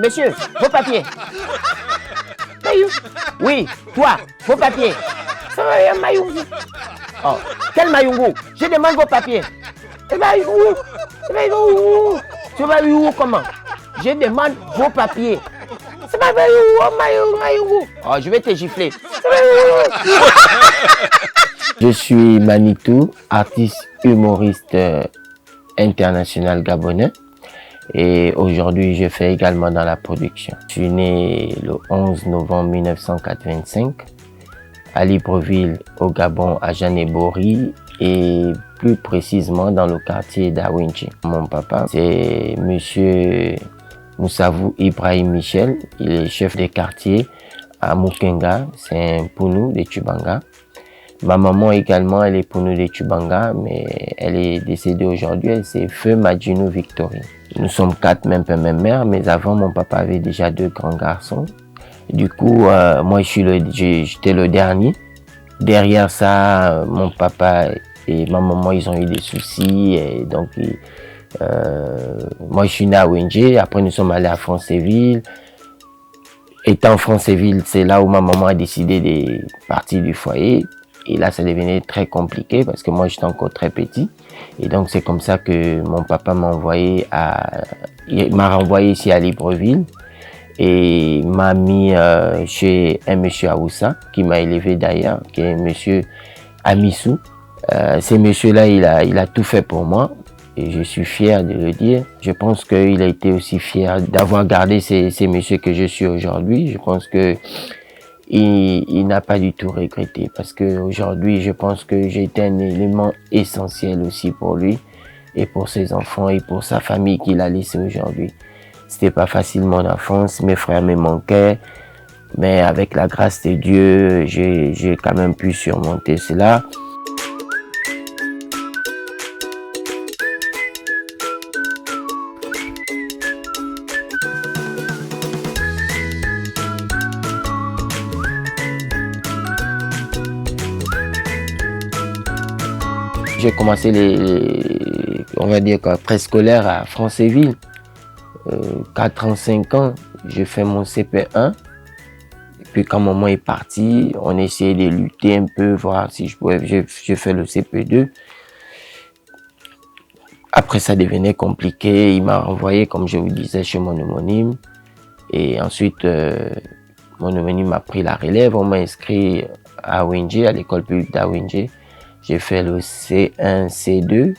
Monsieur, vos papiers. Mayou. Oui, toi, vos papiers. Ça va, Mayungu. Oh, quel Mayungu? Je demande vos papiers. Eh bien, où? Eh bien, où? Tu vas où comment? Je demande vos papiers. C'est pas Mayungu. Oh, je vais te gifler. Je suis Manitou, artiste humoriste international gabonais. Et aujourd'hui, je fais également dans la production. Je suis né le 11 novembre 1985 à Libreville, au Gabon, à Janébori et plus précisément dans le quartier d'Awinchi. Mon papa, c'est Monsieur Moussavou Ibrahim Michel. Il est chef de quartier à Mukenga, c'est un Pounou de Tchubanga. Ma maman également, elle est Pounou de Tchubanga, mais elle est décédée aujourd'hui. C'est Feu Madjinou Victory. Nous sommes 4, même père, même mère, mais avant, mon papa avait déjà 2 grands garçons. Du coup, moi, j'étais le dernier. Derrière ça, mon papa et ma maman, ils ont eu des soucis. Et donc, moi, je suis né à Wenje. Après, nous sommes allés à Franceville. Étant Franceville, c'est là où ma maman a décidé de partir du foyer. Et là, ça devenait très compliqué parce que moi, j'étais encore très petit. Et donc, c'est comme ça que mon papa m'a renvoyé ici à Libreville et m'a mis chez un monsieur Aoussa qui m'a élevé d'ailleurs, qui est monsieur Amissou. Ce monsieur-là, il a tout fait pour moi et je suis fier de le dire. Je pense qu'il a été aussi fier d'avoir gardé ces messieurs que je suis aujourd'hui. Je pense que il n'a pas du tout regretté parce que aujourd'hui, je pense que j'ai été un élément essentiel aussi pour lui et pour ses enfants et pour sa famille qu'il a laissé aujourd'hui. C'était pas facile mon enfance, mes frères me manquaient, mais avec la grâce de Dieu, j'ai quand même pu surmonter cela. J'ai commencé on va dire quoi, préscolaire à Franceville. 4 ans, 5 ans, j'ai fait mon CP1. Et puis quand maman est partie, on essayait de lutter un peu, voir si je pouvais. J'ai fait le CP2. Après, ça devenait compliqué. Il m'a renvoyé, comme je vous disais, chez mon homonyme. Et ensuite, mon homonyme a pris la relève. On m'a inscrit à Wenje, à l'école publique d'Awinje. J'ai fait le C1, C2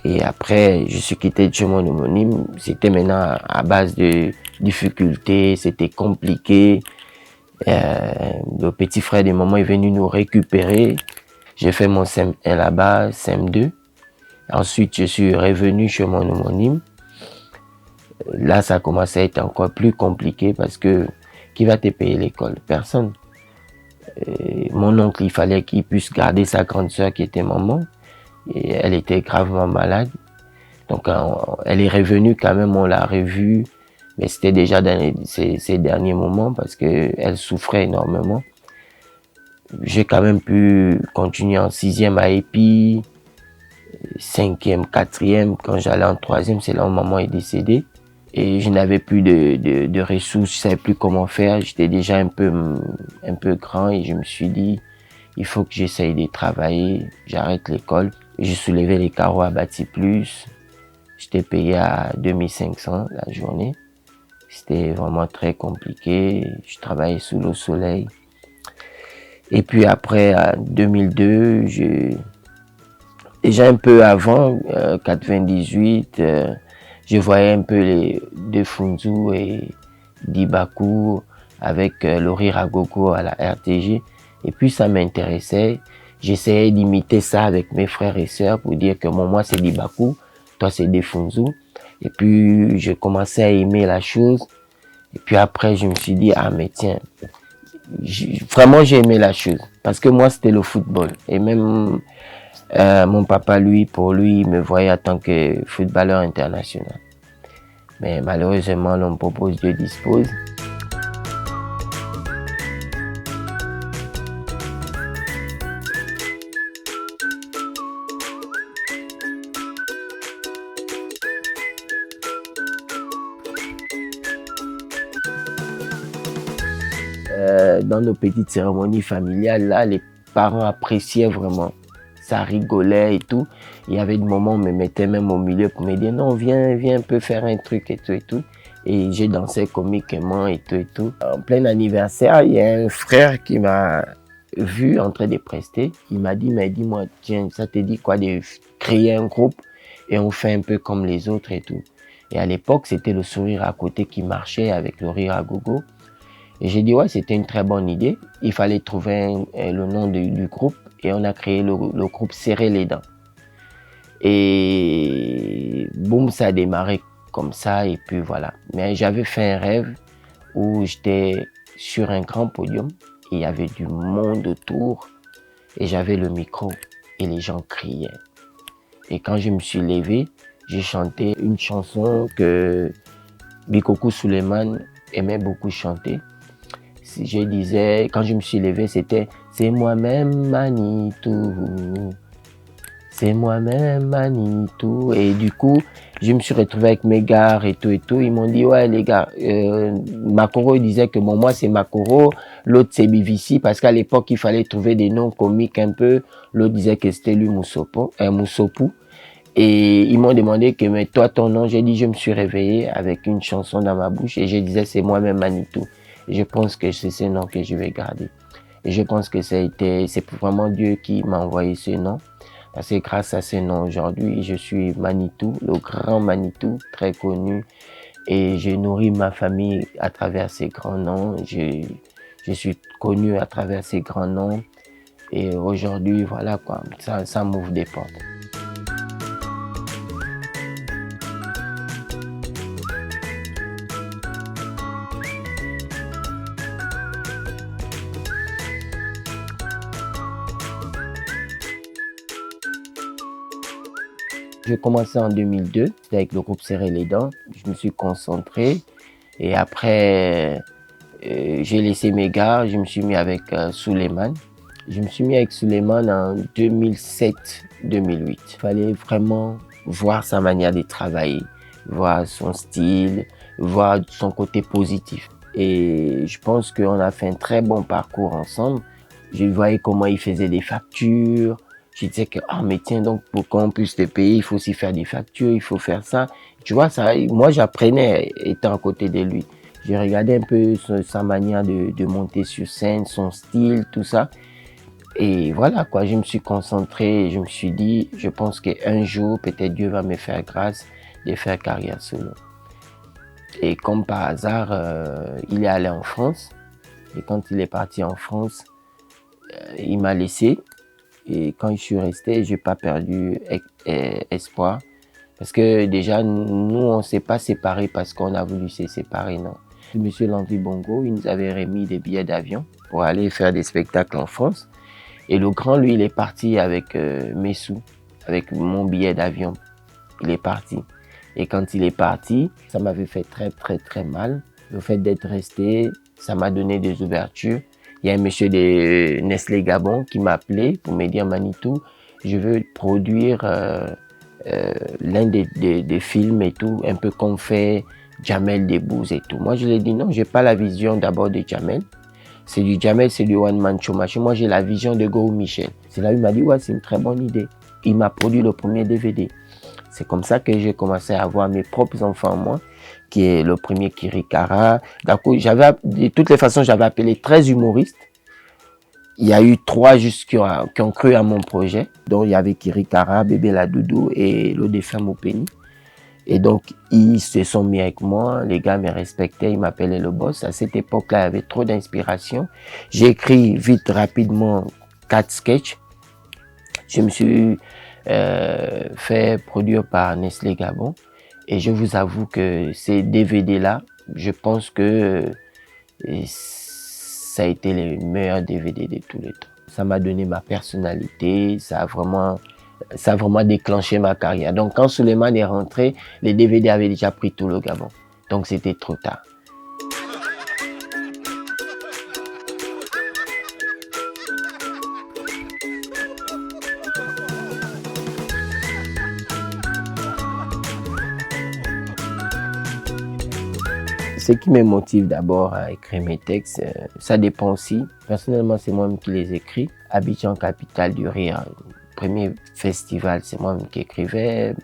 et après je suis quitté de chez mon homonyme. C'était maintenant à base de difficultés, c'était compliqué. Le petit frère de maman est venu nous récupérer. J'ai fait mon CM1 là-bas, CM2. Ensuite je suis revenu chez mon homonyme. Là ça a commencé à être encore plus compliqué parce que qui va te payer l'école? Personne. Mon oncle, il fallait qu'il puisse garder sa grande sœur qui était maman. Et elle était gravement malade. Donc, elle est revenue quand même, on l'a revue. Mais c'était déjà dans ces derniers moments parce qu'elle souffrait énormément. J'ai quand même pu continuer en 6e à EPI, 5e, 4e. Quand j'allais en 3e, c'est là où maman est décédée. Et je n'avais plus de ressources, je ne savais plus comment faire. J'étais déjà un peu grand et je me suis dit, il faut que j'essaye de travailler. J'arrête l'école. Je soulevais les carreaux à Bâti Plus. J'étais payé à 2500 la journée. C'était vraiment très compliqué. Je travaillais sous le soleil. Et puis après, en 2002, déjà un peu avant, 98, je voyais un peu les De Funzu et Dibaku avec Lori Ragogo à la RTG. Et puis ça m'intéressait. J'essayais d'imiter ça avec mes frères et sœurs pour dire que moi c'est Dibaku, toi c'est De Funzu. Et puis je commençais à aimer la chose. Et puis après je me suis dit, ah mais tiens, vraiment j'ai aimé la chose. Parce que moi c'était le football. Et même mon papa, pour lui, il me voyait en tant que footballeur international. Mais malheureusement, l'homme propose, Dieu dispose. dans nos petites cérémonies familiales, là, les parents appréciaient vraiment. Ça rigolait et tout. Il y avait des moments où on me mettait même au milieu pour me dire non, viens, viens un peu faire un truc et tout et tout. Et j'ai dansé comiquement et tout et tout. En plein anniversaire, il y a un frère qui m'a vu en train de prester. Il m'a dit, mais dis-moi, tiens, ça te dit quoi de créer un groupe et on fait un peu comme les autres et tout. Et à l'époque, c'était le sourire à côté qui marchait avec le rire à gogo. Et j'ai dit, ouais, c'était une très bonne idée. Il fallait trouver le nom du groupe et on a créé le groupe Serrer les dents. Et boum, ça a démarré comme ça et puis voilà. Mais j'avais fait un rêve où j'étais sur un grand podium et il y avait du monde autour et j'avais le micro et les gens criaient. Et quand je me suis levé, j'ai chanté une chanson que Bikoku Suleiman aimait beaucoup chanter. Je disais, quand je me suis levé, c'était « C'est moi-même Manitou, c'est moi-même Manitou ». Et du coup, je me suis retrouvé avec mes gars et tout et tout. Ils m'ont dit « Ouais les gars, Makoro il disait que bon, moi c'est Makoro, l'autre c'est Bivici » parce qu'à l'époque, il fallait trouver des noms comiques un peu. L'autre disait que c'était lui Moussopou. Et ils m'ont demandé que mais toi ton nom, j'ai dit je me suis réveillé avec une chanson dans ma bouche et je disais c'est moi-même Manitou. Et je pense que c'est ce nom que je vais garder. Et je pense que c'est vraiment Dieu qui m'a envoyé ce nom. Parce que grâce à ce nom aujourd'hui, je suis Manitou, le grand Manitou, très connu. Et j'ai nourri ma famille à travers ces grands noms. Je suis connu à travers ces grands noms. Et aujourd'hui, voilà quoi, ça m'ouvre des portes. J'ai commencé en 2002 avec le groupe Serrer les dents. Je me suis concentré et après, j'ai laissé mes gars. Je me suis mis avec Suleiman. Je me suis mis avec Suleiman en 2007-2008. Il fallait vraiment voir sa manière de travailler, voir son style, voir son côté positif. Et je pense qu'on a fait un très bon parcours ensemble. Je voyais comment il faisait des factures. Je disais que, ah, mais tiens, donc, pour qu'on puisse te payer, il faut aussi faire des factures, il faut faire ça. Tu vois, ça, moi, j'apprenais étant à côté de lui. J'ai regardé un peu sa manière de monter sur scène, son style, tout ça. Et voilà, quoi, je me suis concentré et je me suis dit, je pense qu'un jour, peut-être Dieu va me faire grâce de faire carrière solo. Et comme par hasard, il est allé en France. Et quand il est parti en France, il m'a laissé. Et quand je suis resté, j'ai pas perdu espoir. Parce que déjà, nous, on s'est pas séparés parce qu'on a voulu se séparer, non. Monsieur Landry Bongo, il nous avait remis des billets d'avion pour aller faire des spectacles en France. Et le grand, lui, il est parti avec mes sous, avec mon billet d'avion. Il est parti. Et quand il est parti, ça m'avait fait très, très, très mal. Le fait d'être resté, ça m'a donné des ouvertures. Il y a un monsieur de Nestlé Gabon qui m'a appelé pour me dire Manitou, je veux produire l'un des films et tout, un peu comme fait Jamel Debbouze et tout. Moi, je lui ai dit non, j'ai pas la vision d'abord de Jamel. C'est du Jamel, c'est du One Man Show Machine. Moi, j'ai la vision de Go Michel. C'est là où il m'a dit, ouais, c'est une très bonne idée. Il m'a produit le premier DVD. C'est comme ça que j'ai commencé à avoir mes propres enfants, moi, qui est le premier Kirikara. D'accord, de toutes les façons, j'avais appelé 13 humoristes. Il y a eu 3 juste qui ont cru à mon projet. Donc, il y avait Kirikara, Bébé la Doudou et le défunt Mopeni. Et donc, ils se sont mis avec moi. Les gars me respectaient, ils m'appelaient le boss. À cette époque-là, il y avait trop d'inspiration. J'ai écrit vite, rapidement, 4 sketchs. Je me suis fait produire par Nestlé Gabon. Et je vous avoue que ces DVD-là, je pense que ça a été les meilleurs DVD de tous les temps. Ça m'a donné ma personnalité, ça a vraiment déclenché ma carrière. Donc quand Suleiman est rentré, les DVD avaient déjà pris tout le Gabon. Donc c'était trop tard. Ce qui me motive d'abord à écrire mes textes, ça dépend aussi. Personnellement, c'est moi-même qui les écris. Abidjan, capitale du rire, premier festival, c'est moi-même qui écrivais.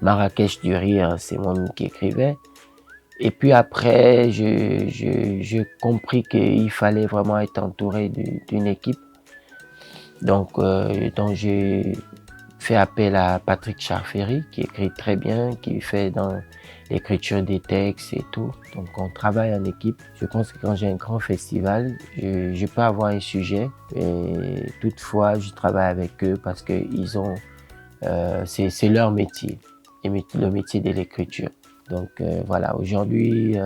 Marrakech du rire, c'est moi-même qui écrivais. Et puis après, j'ai compris qu'il fallait vraiment être entouré d'une équipe. Donc j'ai fait appel à Patrick Charferry, qui écrit très bien, qui fait dans l'écriture des textes et tout. Donc on travaille en équipe. Je pense que quand j'ai un grand festival, je peux avoir un sujet, et toutefois je travaille avec eux parce que c'est leur métier, le métier de l'écriture. Donc voilà, aujourd'hui,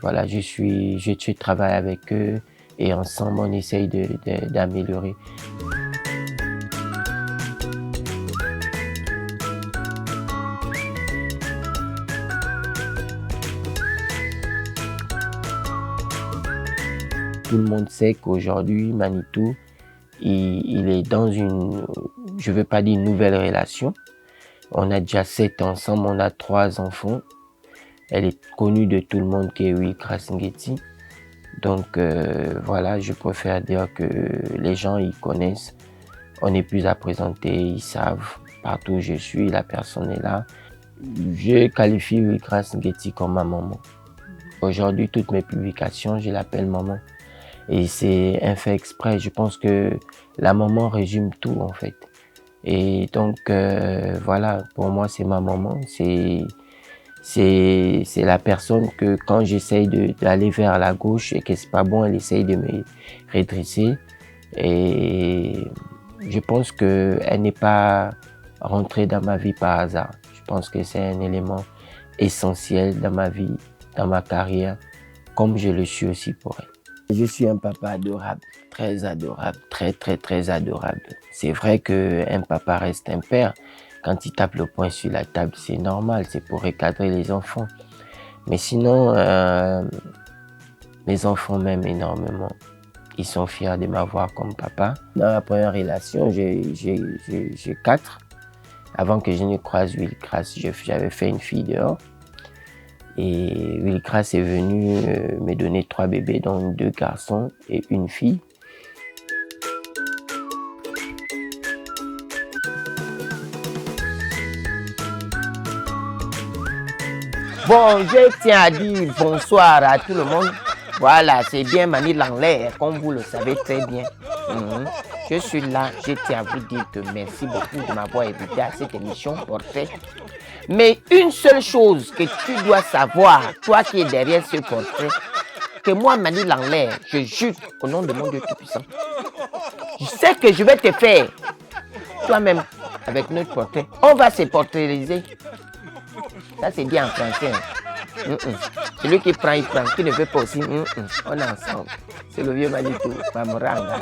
voilà, je travaille avec eux et ensemble on essaye d'améliorer. Tout le monde sait qu'aujourd'hui, Manitou, il est dans une, je ne veux pas dire une nouvelle relation. On a déjà 7 ans ensemble, on a 3 enfants. Elle est connue de tout le monde qui est Wilkras Ngeti. Donc voilà, je préfère dire que les gens, ils connaissent. On n'est plus à présenter, ils savent. Partout où je suis, la personne est là. Je qualifie Wilkras Ngeti comme ma maman. Aujourd'hui, toutes mes publications, je l'appelle maman. Et c'est un fait exprès. Je pense que la maman résume tout en fait. Et donc voilà, pour moi c'est ma maman. C'est la personne que quand j'essaye d'aller vers la gauche et que c'est pas bon, elle essaye de me redresser. Et je pense qu'elle n'est pas rentrée dans ma vie par hasard. Je pense que c'est un élément essentiel dans ma vie, dans ma carrière, comme je le suis aussi pour elle. Je suis un papa adorable, très adorable. C'est vrai qu'un papa reste un père. Quand il tape le poing sur la table, c'est normal, c'est pour recadrer les enfants. Mais sinon, mes enfants m'aiment énormément. Ils sont fiers de m'avoir comme papa. Dans la première relation, j'ai 4. Avant que je ne croise Wilkras, j'avais fait une fille dehors. Et Wilkras est venu me donner 3 bébés, dont 2 garçons et une fille. Bon, je tiens à dire bonsoir à tout le monde. Voilà, c'est bien Mani Langlais, comme vous le savez très bien. Je suis là, je tiens à vous dire que merci beaucoup de m'avoir invité à cette émission Portrait. Mais une seule chose que tu dois savoir, toi qui es derrière ce portrait, que moi, Mani Langlais, je jure au nom de mon Dieu Tout-Puissant. Je sais que je vais te faire, toi-même, avec notre portrait. On va se portraitiser. Ça, c'est bien en français. Celui qui prend, il prend. Qui ne veut pas aussi, on est ensemble. C'est le vieux Manitou, Mamoranga.